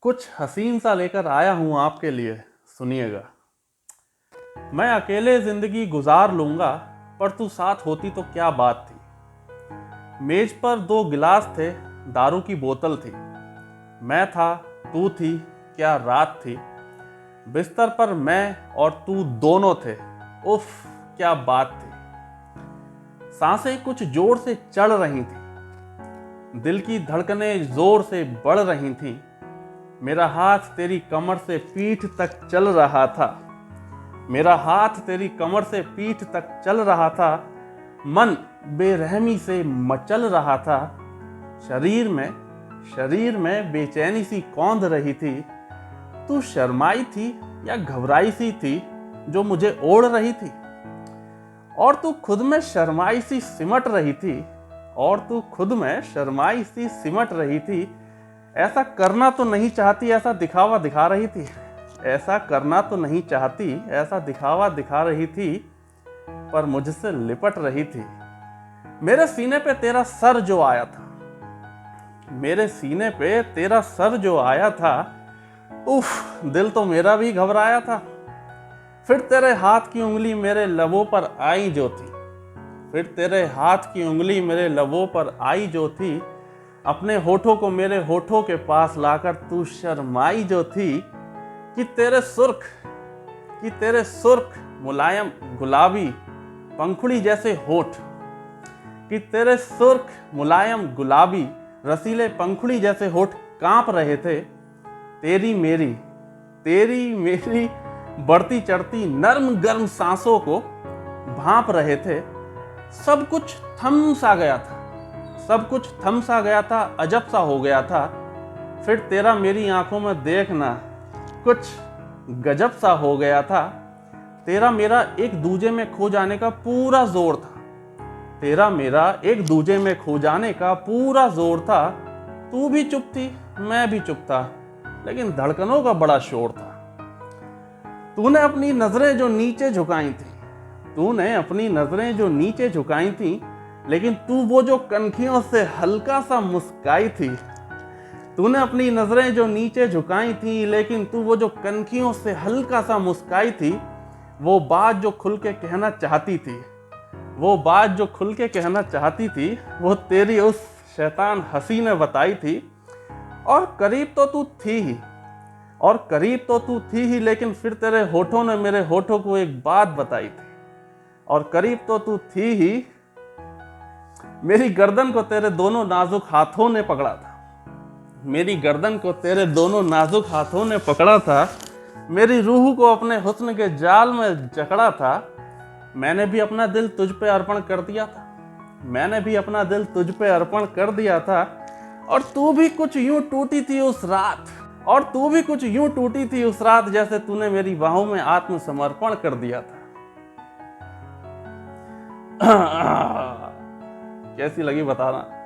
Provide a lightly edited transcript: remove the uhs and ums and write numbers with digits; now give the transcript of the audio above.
कुछ हसीन सा लेकर आया हूं आपके लिए, सुनिएगा। मैं अकेले जिंदगी गुजार लूंगा, पर तू साथ होती तो क्या बात थी। मेज पर 2 गिलास थे, दारू की बोतल थी। मैं था, तू थी, क्या रात थी। बिस्तर पर मैं और तू दोनों थे, उफ क्या बात थी। सांसें कुछ जोर से चढ़ रही थी, दिल की धड़कनें जोर से बढ़ रही थीं। मेरा हाथ तेरी कमर से पीठ तक चल रहा था। मेरा हाथ तेरी कमर से पीठ तक चल रहा था। मन बेरहमी से मचल रहा था। शरीर में बेचैनी सी कौंध रही थी। तू शर्माई थी या घबराई सी थी जो मुझे ओढ़ रही थी। और तू खुद में शर्माई सी सिमट रही थी। ऐसा करना तो नहीं चाहती, ऐसा दिखावा दिखा रही थी। ऐसा करना तो नहीं चाहती, ऐसा दिखावा दिखा रही थी, पर मुझसे लिपट रही थी। मेरे सीने पे तेरा सर जो आया था, मेरे सीने पे तेरा सर जो आया था, उफ दिल तो मेरा भी घबराया था। फिर तेरे हाथ की उंगली मेरे लबों पर आई जो थी, फिर तेरे हाथ की उंगली मेरे लबों पर आई जो थी। अपने होठों को मेरे होठों के पास लाकर तू शर्माई जो थी। कि तेरे सुर्ख मुलायम गुलाबी पंखुड़ी जैसे होठ, कि तेरे सुर्ख मुलायम गुलाबी रसीले पंखुड़ी जैसे होठ कांप रहे थे। तेरी मेरी बढ़ती चढ़ती नर्म गर्म सांसों को भांप रहे थे। सब कुछ थम सा गया था, अजब सा हो गया था। फिर तेरा मेरी आंखों में देखना कुछ गजब सा हो गया था। तेरा मेरा एक दूजे में खो जाने का पूरा जोर था। तेरा मेरा एक दूजे में खो जाने का पूरा जोर था। तू भी चुप थी, मैं भी चुप था, लेकिन धड़कनों का बड़ा शोर था। तूने अपनी नजरें जो नीचे झुकाई थी, लेकिन तू वो जो कनखियों से हल्का सा मुस्काई थी। तूने अपनी नजरें जो नीचे झुकाई थी, लेकिन तू वो जो कनखियों से हल्का सा मुस्काई थी। वो बात जो खुल के कहना चाहती थी, वो तेरी उस शैतान हंसी ने बताई थी। और करीब तो तू थी ही, लेकिन फिर तेरे होठों ने मेरे होठों को एक बात बताई थी। और करीब तो तू थी ही, मेरी गर्दन को तेरे दोनों नाजुक हाथों ने पकड़ा था। मेरी रूह को अपने हुस्न के जाल में जकड़ा था। मैंने भी अपना दिल तुझ पे अर्पण कर दिया था। और तू भी कुछ यूं टूटी थी उस रात, जैसे तूने मेरी बाहों में आत्मसमर्पण कर दिया था। कैसी लगी बताना।